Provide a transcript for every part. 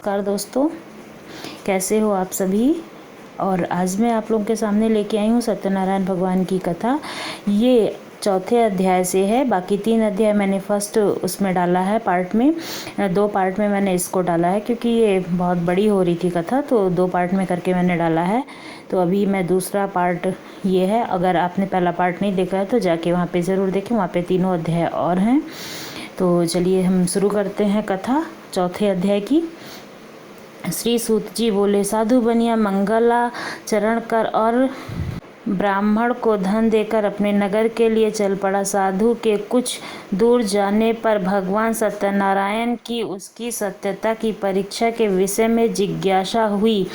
नमस्कार दोस्तों, कैसे हो आप सभी। और आज मैं आप लोगों के सामने लेके आई हूँ सत्यनारायण भगवान की कथा। ये चौथे अध्याय से है। बाकी 3 अध्याय मैंने फर्स्ट उसमें डाला है पार्ट में, 2 पार्ट में मैंने इसको डाला है क्योंकि ये बहुत बड़ी हो रही थी कथा, तो 2 पार्ट में करके मैंने डाला है। तो अभी मैं दूसरा पार्ट ये है। अगर आपने पहला पार्ट नहीं देखा है तो जाके वहाँ पे ज़रूर देखें, वहाँ पे 3 अध्याय और हैं। तो चलिए हम शुरू करते हैं कथा चौथे अध्याय की। श्री सूत जी बोले, साधु बनिया मंगलाचरण कर और ब्राह्मण को धन देकर अपने नगर के लिए चल पड़ा। साधु के कुछ दूर जाने पर भगवान सत्यनारायण की उसकी सत्यता की परीक्षा के विषय में जिज्ञासा हुई।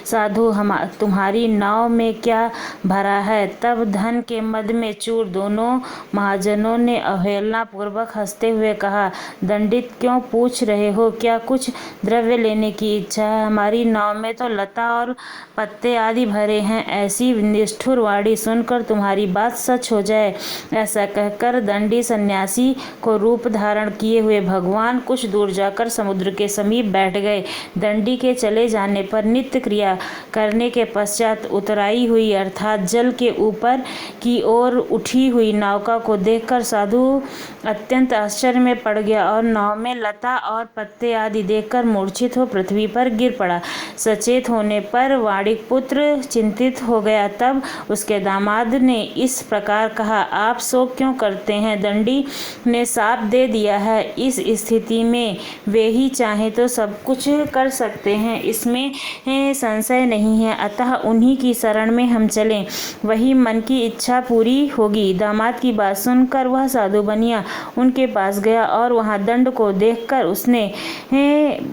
साधु, तुम्हारी नाव में क्या भरा है? तब धन के मद में चूर दोनों महाजनों ने अवहेलना पूर्वक हंसते हुए कहा, दंडित क्यों पूछ रहे हो? क्या कुछ द्रव्य लेने की इच्छा है? हमारी नाव में तो लता और पत्ते आदि भरे हैं। ऐसी निष्ठुर वाणी सुनकर तुम्हारी बात सच हो जाए। ऐसा कहकर दंडी सन्यासी को रूप धारण किए हुए भगवान कुछ दूर जाकर समुद्र के समीप बैठ गए। दंडी के चले जाने पर नित्य क्रिया करने के पश्चात उतराई हुई अर्थात जल के ऊपर की ओर उठी हुई नौका को देखकर साधु अत्यंत आश्चर्य में पड़ गया और नाव में लता और पत्ते आदि देखकर मूर्छित हो पृथ्वी पर गिर पड़ा। सचेत होने पर वाणिक पुत्र चिंतित हो गया। तब उसके दामाद ने इस प्रकार कहा, आप शोक क्यों करते हैं? दंडी ने साप दे दिया है। इस स्थिति में वे ही चाहे तो सब कुछ कर सकते हैं, इसमें संशय नहीं है। अतः उन्हीं की शरण में हम चलें, वही मन की इच्छा पूरी होगी। दामाद की बात सुनकर वह साधु बनिया उनके पास गया और वहां दंड को देखकर उसने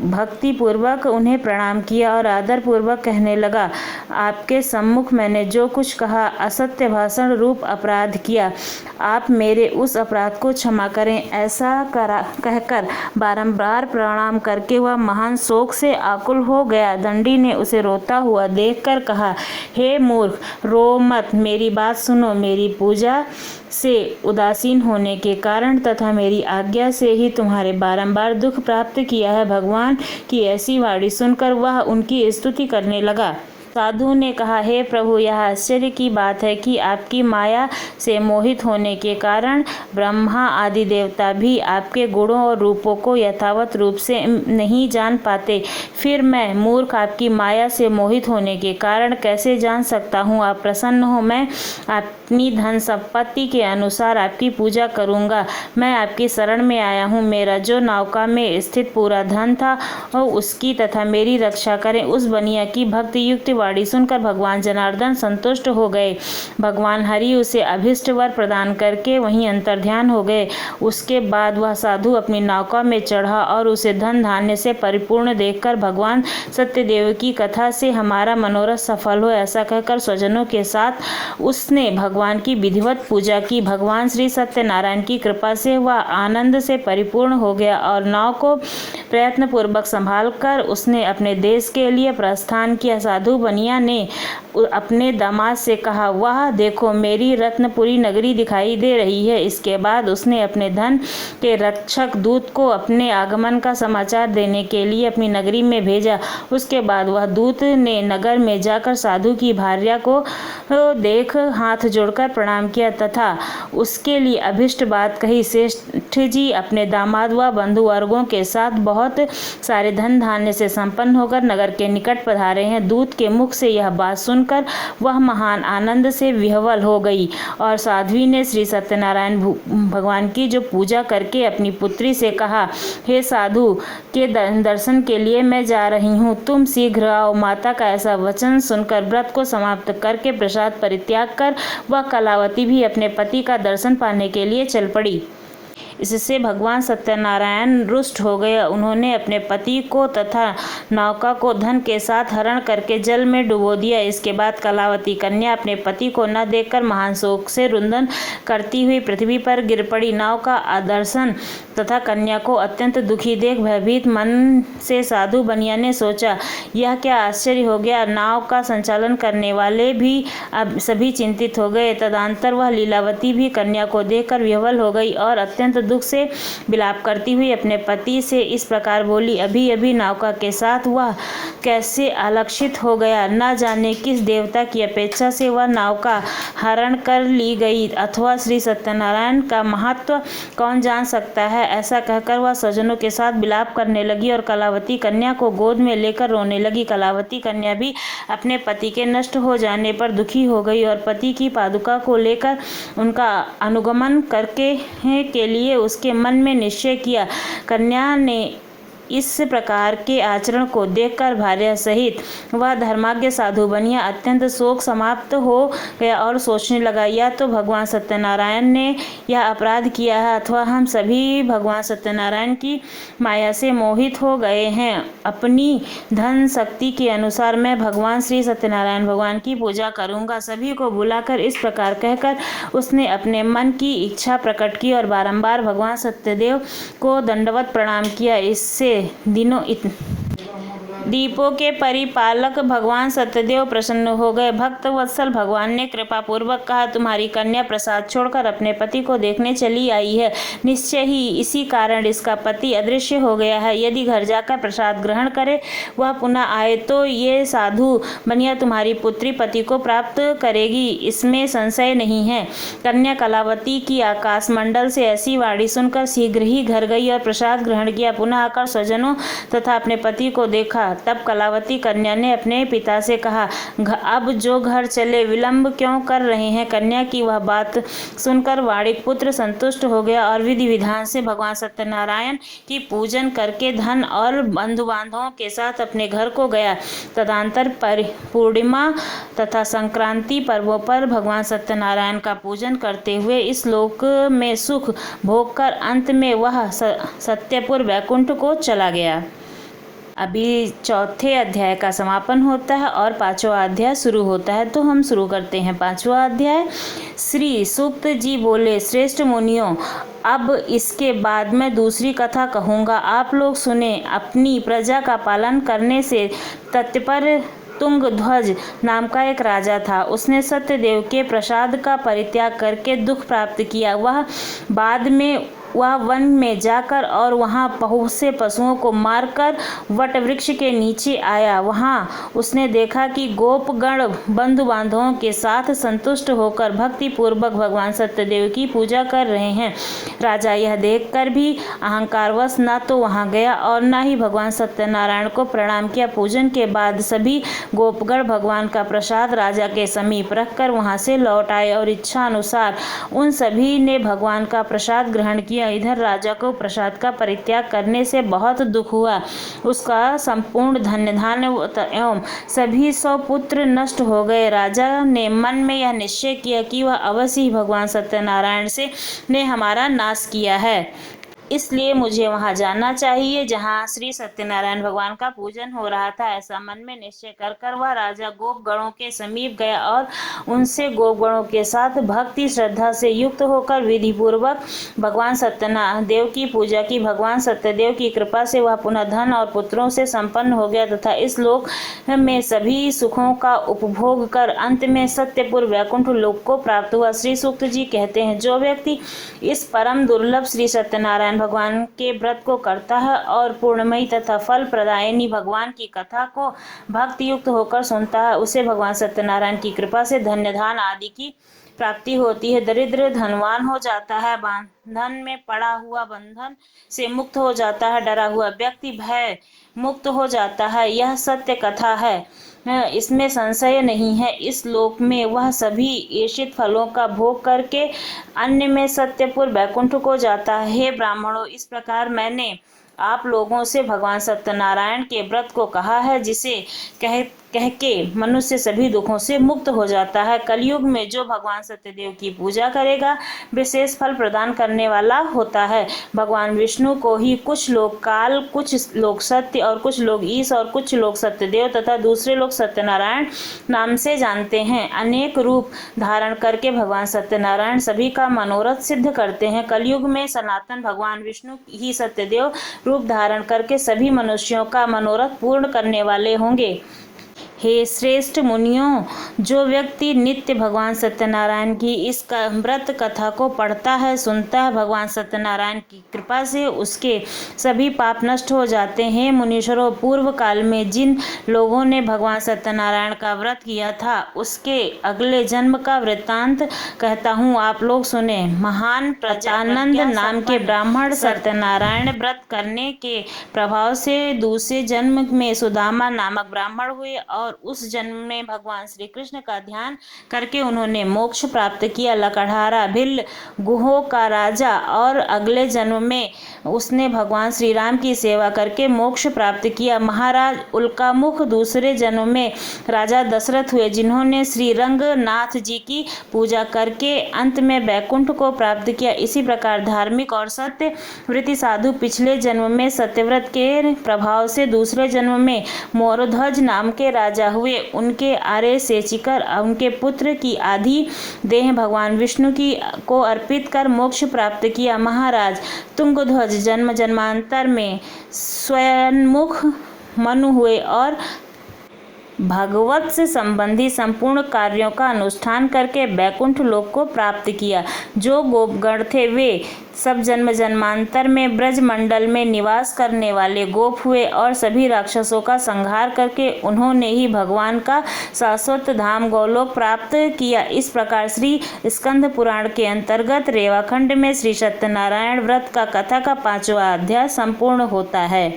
भक्ति पूर्वक उन्हें प्रणाम किया और आदर पूर्वक कहने लगा, आपके सम्मुख मैंने जो कुछ कहा असत्य भाषण रूप अपराध किया। आप मेरे उस अपराध को क्षमा करें। ऐसा कहकर बारंबार प्रणाम करके वह महान शोक से आकुल हो गया। दंडी ने उसे रोता हुआ देखकर कहा, हे मूर्ख, रो मत, मेरी बात सुनो। मेरी पूजा से उदासीन होने के कारण तथा मेरी आज्ञा से ही तुम्हारे बारंबार दुख प्राप्त किया है। भगवान की ऐसी वाणी सुनकर वह उनकी स्तुति करने लगा। साधु ने कहा, हे प्रभु, यह आश्चर्य की बात है कि आपकी माया से मोहित होने के कारण ब्रह्मा आदि देवता भी आपके गुणों और रूपों को यथावत रूप से नहीं जान पाते। फिर मैं मूर्ख आपकी माया से मोहित होने के कारण कैसे जान सकता हूँ? आप प्रसन्न हो, मैं अपनी धन संपत्ति के अनुसार आपकी पूजा करूँगा। मैं आपकी शरण में आया हूँ। मेरा जो नौका में स्थित पूरा धन था उसकी तथा मेरी रक्षा करें। उस बनिया की भक्ति युक्त वाणी सुनकर भगवान जनार्दन संतुष्ट हो गए। भगवान हरि उसे अभिष्ट वर प्रदान करके वहीं अंतर्ध्यान हो गए। उसके बाद वह साधु अपनी नौका में चढ़ा और उसे धन धान्य से परिपूर्ण देखकर भगवान सत्यदेव की कथा से हमारा मनोरथ सफल हो, ऐसा कहकर स्वजनों के साथ उसने भगवान की विधिवत पूजा की। भगवान श्री सत्यनारायण की कृपा से वह आनंद से परिपूर्ण हो गया और नाव को प्रयत्न पूर्वक संभाल कर उसने अपने देश के लिए प्रस्थान किया। साधु बनिया ने अपने दामाद से कहा, वाह देखो, मेरी रत्नपुरी नगरी दिखाई दे रही है। इसके बाद उसने अपने धन के रक्षक दूत को अपने आगमन का समाचार देने के लिए अपनी नगरी में भेजा। उसके बाद वह दूत ने नगर में जाकर साधु की भार्या को देख हाथ जोड़कर प्रणाम किया तथा उसके लिए अभिष्ट बात कही। श्रेष्ठ जी अपने दामाद व बंधु वर्गों के साथ बहुत सारे धन धान्य से संपन्न होकर नगर के निकट पधारे हैं। दूत के मुख से यह बात सुनकर वह महान आनंद से विह्वल हो गई और साध्वी ने श्री सत्यनारायण भगवान की जो पूजा करके अपनी पुत्री से कहा, हे साधु के दर्शन के लिए मैं जा रही हूँ, तुम शीघ्र आओ। माता का ऐसा वचन सुनकर व्रत को समाप्त करके प्रसाद परित्याग कर वह कलावती भी अपने पति का दर्शन पाने के लिए चल पड़ी। इससे भगवान सत्यनारायण रुष्ट हो गए। उन्होंने अपने पति को तथा नौका को धन के साथ हरण करके जल में डुबो दिया। इसके बाद कलावती कन्या अपने पति को न देखकर महान शोक से रुंदन करती हुई पृथ्वी पर गिर पड़ी। नाव का दर्शन तथा कन्या को अत्यंत दुखी देख भयभीत मन से साधु बनिया ने सोचा, यह क्या आश्चर्य हो गया। नाव का संचालन करने वाले भी अब सभी चिंतित हो गए। तदंतर वह लीलावती भी कन्या को देखकर विह्वल हो गई और अत्यंत दुख से विलाप करती हुई अपने पति से इस प्रकार बोली, अभी अभी नौका के साथ वह कैसे अलक्षित हो गया। न जाने किस देवता की अपेक्षा से वह नौका हरण कर ली गई, अथवा श्री सत्यनारायण का महत्व कौन जान सकता है। ऐसा कहकर वह स्वजनों के साथ विलाप करने लगी और कलावती कन्या को गोद में लेकर रोने लगी। कलावती कन्या भी अपने पति के नष्ट हो जाने पर दुखी हो गई और पति की पादुका को लेकर उनका अनुगमन करके के लिए उसके मन में निश्चय किया। कन्या ने इस प्रकार के आचरण को देखकर भार्या सहित वह धर्माज्ञ साधु बनिया अत्यंत शोक समाप्त हो गया और सोचने लगा, या तो भगवान सत्यनारायण ने यह अपराध किया है अथवा हम सभी भगवान सत्यनारायण की माया से मोहित हो गए हैं। अपनी धन शक्ति के अनुसार मैं भगवान श्री सत्यनारायण भगवान की पूजा करूंगा। सभी को बुलाकर इस प्रकार कहकर उसने अपने मन की इच्छा प्रकट की और बारंबार भगवान सत्यदेव को दंडवत प्रणाम किया। इससे दीपों के परिपालक भगवान सत्यदेव प्रसन्न हो गए। भक्त वत्सल भगवान ने कृपा पूर्वक कहा, तुम्हारी कन्या प्रसाद छोड़कर अपने पति को देखने चली आई है। निश्चय ही इसी कारण इसका पति अदृश्य हो गया है। यदि घर जाकर प्रसाद ग्रहण करे वह पुनः आए तो ये साधु बनिया तुम्हारी पुत्री पति को प्राप्त करेगी, इसमें संशय नहीं है। कन्या कलावती की आकाश मंडल से ऐसी वाणी सुनकर शीघ्र ही घर गई और प्रसाद ग्रहण किया। पुनः आकर स्वजनों तथा अपने पति को देखा। तब कलावती कन्या ने अपने पिता से कहा, अब जो घर चले, विलंब क्यों कर रहे हैं। कन्या की वह बात सुनकर वाणिक पुत्र संतुष्ट हो गया और विधि विधान से भगवान सत्यनारायण की पूजन करके धन और बंधु बांधवों के साथ अपने घर को गया। तदंतर पूर्णिमा तथा संक्रांति पर्वों पर भगवान सत्यनारायण का पूजन करते हुए इस लोक में सुख भोग कर अंत में वह सत्यपुर वैकुंठ को चला गया। अभी चौथे अध्याय का समापन होता है और पांचवा अध्याय शुरू होता है। तो हम शुरू करते हैं पांचवा अध्याय। श्री सूक्त जी बोले, श्रेष्ठ मुनियों, अब इसके बाद मैं दूसरी कथा कहूँगा, आप लोग सुने। अपनी प्रजा का पालन करने से तत्पर तुंगध्वज नाम का एक राजा था। उसने सत्यदेव के प्रसाद का परित्याग करके दुख प्राप्त किया। वह बाद में वह वन में जाकर और वहाँ बहुत से पशुओं को मारकर वट वृक्ष के नीचे आया। वहाँ उसने देखा कि गोपगण बंधु बांधवों के साथ संतुष्ट होकर भक्ति पूर्वक भगवान सत्यदेव की पूजा कर रहे हैं। राजा यह देखकर भी अहंकारवश न तो वहाँ गया और न ही भगवान सत्यनारायण को प्रणाम किया। पूजन के बाद सभी गोपगण भगवान का प्रसाद राजा के समीप रखकर वहाँ से लौट आए और इच्छा अनुसार उन सभी ने भगवान का प्रसाद ग्रहण किया। इधर राजा को प्रसाद का परित्याग करने से बहुत दुख हुआ। उसका संपूर्ण धन धान एवं सभी 100 पुत्र नष्ट हो गए। राजा ने मन में यह निश्चय किया कि वह अवश्य ही भगवान सत्यनारायण से ने हमारा नाश किया है, इसलिए मुझे वहां जाना चाहिए जहां श्री सत्यनारायण भगवान का पूजन हो रहा था। ऐसा मन में निश्चय कर वह राजा गोपगणों के समीप गया और उनसे गोपगणों के साथ भक्ति श्रद्धा से युक्त होकर विधि पूर्वक भगवान सत्यनादेव की पूजा की। भगवान सत्यदेव की कृपा से वह पुनः धन और पुत्रों से संपन्न हो गया तथा इस लोक में सभी सुखों का उपभोग कर अंत में सत्यपुर वैकुंठ लोक को प्राप्त हुआ। श्री सूक्त जी कहते हैं, जो व्यक्ति इस परम दुर्लभ श्री सत्यनारायण भगवान के व्रत को करता है और पूर्णमयी तथा फल प्रदायिनी भगवान की कथा को भक्ति युक्त होकर सुनता है, उसे भगवान सत्यनारायण की कृपा से धन्य धान आदि की प्राप्ति होती है। दरिद्र धनवान हो जाता है, बंधन में पड़ा हुआ बंधन से मुक्त हो जाता है, डरा हुआ व्यक्ति भय मुक्त हो जाता है। यह सत्य कथा है, इसमें संशय नहीं है। इस लोक में वह सभी ईशित फलों का भोग करके अन्य में सत्यपुर वैकुंठ को जाता है। हे ब्राह्मणों, इस प्रकार मैंने आप लोगों से भगवान सत्यनारायण के व्रत को कहा है, जिसे कह के मनुष्य सभी दुखों से मुक्त हो जाता है। कलयुग में जो भगवान सत्यदेव की पूजा करेगा विशेष फल प्रदान करने वाला होता है। भगवान विष्णु को ही कुछ लोग काल, कुछ लोग सत्य और कुछ लोग ईश और कुछ लोग सत्यदेव तथा दूसरे लोग सत्यनारायण नाम से जानते हैं। अनेक रूप धारण करके भगवान सत्यनारायण सभी का मनोरथ सिद्ध करते हैं। कलयुग में सनातन भगवान विष्णु ही सत्यदेव रूप धारण करके सभी मनुष्यों का मनोरथ पूर्ण करने वाले होंगे। हे श्रेष्ठ मुनियों, जो व्यक्ति नित्य भगवान सत्यनारायण की इस व्रत कथा को पढ़ता है, सुनता है, भगवान सत्यनारायण की कृपा से उसके सभी पाप नष्ट हो जाते हैं। मुनीश्वरों, पूर्व काल में जिन लोगों ने भगवान सत्यनारायण का व्रत किया था उसके अगले जन्म का वृत्तांत कहता हूँ, आप लोग सुने। महान प्रजानंद नाम के ब्राह्मण सत्यनारायण व्रत करने के प्रभाव से दूसरे जन्म में सुदामा नामक ब्राह्मण हुए और उस जन्म में भगवान श्री कृष्ण का ध्यान करके उन्होंने मोक्ष प्राप्त किया। लकड़हारा भिल्ल गुहों का राजा और अगले जन्म में उसने भगवान श्री राम की सेवा करके मोक्ष प्राप्त किया। महाराज उल्कामुख दूसरे जन्म में राजा दशरथ हुए, जिन्होंने श्री रंगनाथ जी की पूजा करके अंत में वैकुंठ को प्राप्त किया। इसी प्रकार धार्मिक और सत्य वृत्ति साधु पिछले जन्म में सत्यव्रत के प्रभाव से दूसरे जन्म में मोरध्वज नाम के राजा हुए। उनके आर्य सेचिकर उनके पुत्र की आधी देह भगवान विष्णु की को अर्पित कर मोक्ष प्राप्त किया। महाराज तुंगध्वज जन्म जन्मांतर में स्वयंमुख मनु हुए और भगवत से संबंधी संपूर्ण कार्यों का अनुष्ठान करके वैकुंठ लोक को प्राप्त किया। जो गोपगण थे वे सब जन्म जन्मांतर में ब्रज मंडल में निवास करने वाले गोप हुए और सभी राक्षसों का संहार करके उन्होंने ही भगवान का शाश्वत धाम गोलोक प्राप्त किया। इस प्रकार श्री स्कंद पुराण के अंतर्गत रेवाखंड में श्री सत्यनारायण व्रत का कथा का 5वां अध्याय संपूर्ण होता है।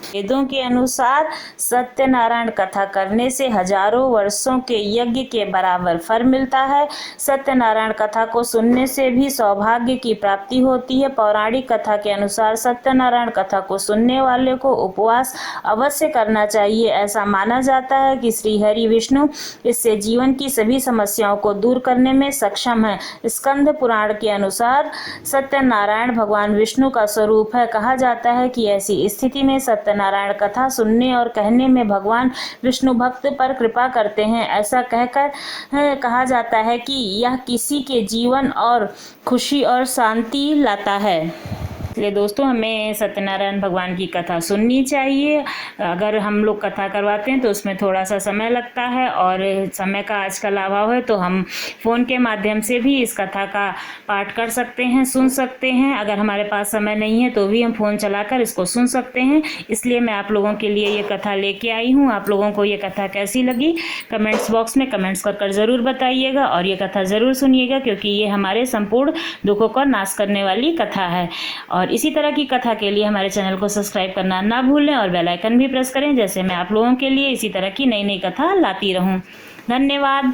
वेदों के अनुसार सत्यनारायण कथा करने से हजारों वर्षों के यज्ञ के बराबर फल मिलता है। सत्यनारायण कथा को सुनने से भी सौभाग्य की प्राप्ति होती है। पौराणिक कथा के अनुसार सत्यनारायण कथा को सुनने वाले को उपवास अवश्य करना चाहिए। ऐसा माना जाता है कि श्री हरि विष्णु इससे जीवन की सभी समस्याओं को दूर करने में सक्षम है। स्कंद पुराण के अनुसार सत्यनारायण भगवान विष्णु का स्वरूप है। कहा जाता है कि ऐसी स्थिति में सत्यनारायण कथा सुनने और कहने में भगवान विष्णु भक्त पर कृपा करते हैं। ऐसा कहकर कहा जाता है कि यह किसी के जीवन और खुशी और शांति लाता है। इसलिए दोस्तों हमें सत्यनारायण भगवान की कथा सुननी चाहिए। अगर हम लोग कथा करवाते हैं तो उसमें थोड़ा सा समय लगता है और समय का आजकल अभाव है, तो हम फ़ोन के माध्यम से भी इस कथा का पाठ कर सकते हैं, सुन सकते हैं। अगर हमारे पास समय नहीं है तो भी हम फ़ोन चलाकर इसको सुन सकते हैं। इसलिए मैं आप लोगों के लिए ये कथा लेके आई हूँ। आप लोगों को ये कथा कैसी लगी कमेंट्स बॉक्स में कमेंट्स कर ज़रूर बताइएगा और ये कथा ज़रूर सुनिएगा, क्योंकि ये हमारे संपूर्ण दुखों का नाश करने वाली कथा है। और इसी तरह की कथा के लिए हमारे चैनल को सब्सक्राइब करना ना भूलें और बेल आइकन भी प्रेस करें, जैसे मैं आप लोगों के लिए इसी तरह की नई नई कथा लाती रहूं। धन्यवाद।